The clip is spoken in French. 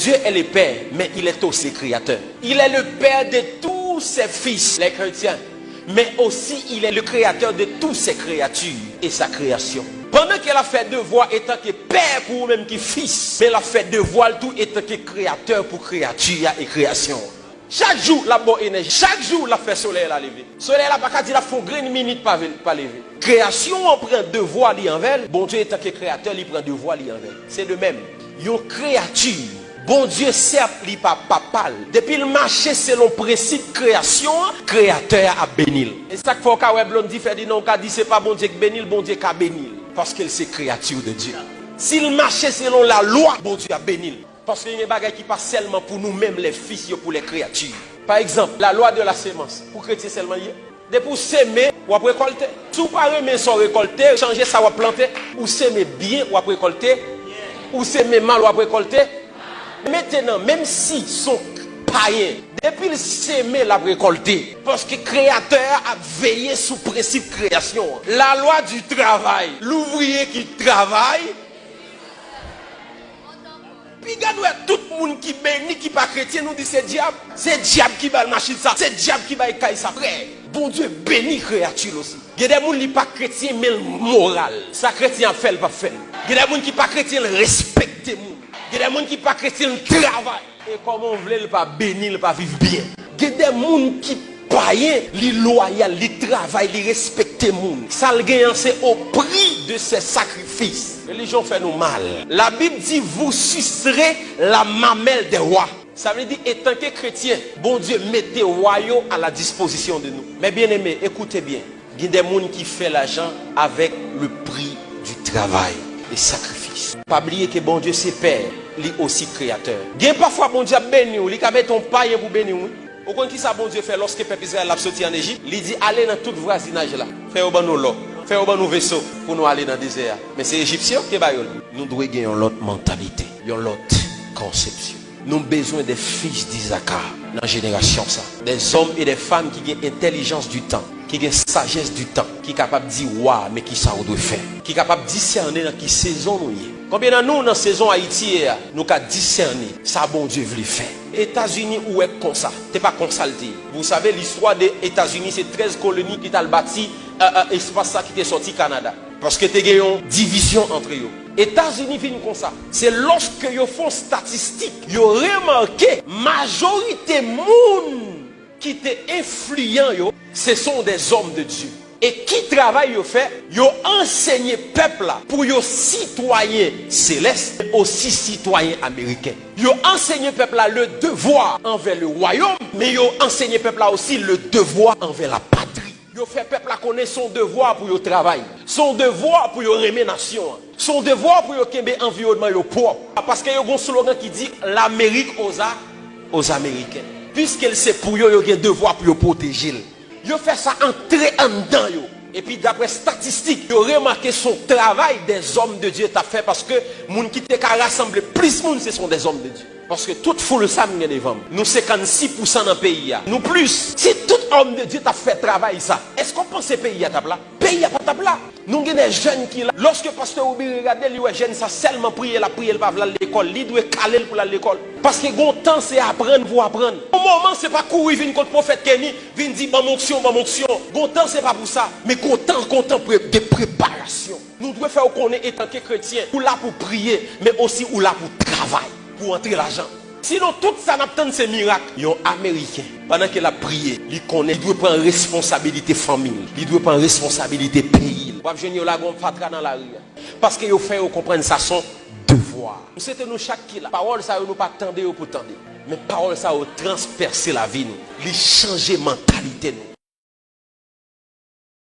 Dieu est le Père, mais il est aussi le Créateur. Il est le Père de tous ses fils, les chrétiens. Mais aussi, il est le Créateur de toutes ses créatures et sa création. Pendant qu'elle a fait devoir étant que Père pour vous-même qui fils, mais elle a fait devoir tout étant que Créateur pour créature et création. Chaque jour, la bonne énergie. Chaque jour, la fait soleil la lever. Soleil la pas dire la font une minute pas lever. Création, on prend devoir li envers. Bon Dieu étant que créateur, il prend devoir li envers. C'est de même. Yon créature. Bon Dieu certes, il pas papal. Depuis le marché selon principe création, créateur a bénil. Et ça qu'il faut que Blondie fait dit non, qu'a dit c'est pas bon Dieu qui bénil, bon Dieu qui a bénil. Parce qu'elle c'est créature de Dieu. S'il marchait selon la loi, bon Dieu a bénil. Parce qu'il y a des bagages qui passent seulement pour nous-mêmes, les fils, pour les créatures. Par exemple, la loi de la sémence. Pour chrétiens seulement, de pour s'aimer, ou après récolter. Si vous ne pouvez pas sans récolter, changer ça ou planter, ou s'aimer bien ou après récolter, ou s'aimer mal ou après récolter. Maintenant, même si sont païens, depuis le s'aimer la récolter, parce que le créateur a veillé sous principe création. La loi du travail, l'ouvrier qui travaille, puis regarde tout le monde qui bénit, qui pas chrétien, nous dit c'est diable. C'est diable qui va le machine ça. C'est diable qui va écailler ça. Frère, bon Dieu bénit créature aussi. Il y a des gens qui pas chrétien mais moral. Ça chrétien fait le pas fait. Il y a des gens qui pas chrétien respectent les gens. Il y a des gens qui pas chrétien travail. Et comment on veut le pas bénir, le pas vivre bien. Il y a des gens qui païens, les loyal, les travail, les respectent les gens. Ça le gagne c'est au prix de ces sacrifices. La religion fait nous mal. La Bible dit vous sucerez la mamelle des rois. Ça veut dire étant que chrétien, bon Dieu mettez royaume à la disposition de nous. Mais bien aimé, écoutez bien. Il y a des gens qui font l'argent avec le prix du travail, des sacrifices. Pas oublier que bon Dieu c'est Père, il est aussi créateur. Il y a parfois bon Dieu béni, il a mis ton païen pour bénir. Au contraire, qui ça bon Dieu fait lorsque le peuple Israël a sorti en Égypte? Il dit allez dans tout voisinage là, faites au bon nous l'eau. Faire un vaisseau pour nous aller dans le désert. Mais c'est égyptien qui va y aller. Nous devons gagner une autre mentalité, une autre conception. Nous avons besoin des fils d'Isaac dans la génération. Ça. Des hommes et des femmes qui ont intelligence du temps, qui ont sagesse du temps, qui sont capables de dire waouh, mais qui ça on doit faire. Qui sont capables de discerner dans quelle saison nous y. Combien de nous dans la saison Haïti, nous avons discerné ça bon Dieu veut faire. États-Unis où est comme ça? C'est pas consulté. Vous savez l'histoire des États-Unis, c'est 13 colonies qui ont bâti espace ça qui est sorti Canada. Parce que tu as une division entre eux. États-Unis viennent comme ça. C'est lorsque ils font statistique, ils ont remarqué majorité monde qui étaient influents, ce sont des hommes de Dieu. Et qui travaille, ils fait, ils ont enseigné peuple là pour les citoyens célestes, mais aussi citoyens américains. Ils ont enseigné peuple là le devoir envers le royaume, mais ils ont enseigné peuple là aussi le devoir envers la patrie. Ils ont fait peuple là connaître son devoir pour le travail, son devoir pour la rémunération, son devoir pour l'environnement propre. Parce qu'il y a un slogan qui dit l'Amérique aux Américains. Puisqu'elle sait pour eux, il y a un devoir pour protéger. Yo fait ça entrer en dedans yo. Et puis d'après statistiques, yo remarqué son travail des hommes de Dieu t'a fait parce que moun qui te rassemble plus moun ce sont des hommes de Dieu. Parce que toute foule ça m'y devant. Nous 56% dans le pays. Nous plus. Si tout homme de Dieu t'a fait travail ça, est-ce qu'on pense que le pays à table là? Pays à pas table là. Nous avons des jeunes qui là. Lorsque pasteur Oubi regarde, les jeunes ça seulement prier la prière pas à l'école, il doit caler pour l'école. Parce que bon temps c'est apprendre pour apprendre. Au moment c'est pas courir venir contre prophète Kenny, venir dire bon onction. Bon temps c'est pas pour ça, mais bon temps de préparation. Nous devons faire connaître étant que chrétien, ou là pour prier, mais aussi ou là pour travailler, pour entrer l'argent. Sinon, tout ça n'attend ces miracles. Il y a un Américain, pendant qu'il a prié, il connaît, il doit prendre responsabilité famille, il doit prendre responsabilité pays. Parce qu'il fait comprendre ça son devoir. C'était nous chaque qui là. Parole ça nous pas tendre pour tendre. Mais parole ça a transpercé la vie nous. Il changer mentalité nous.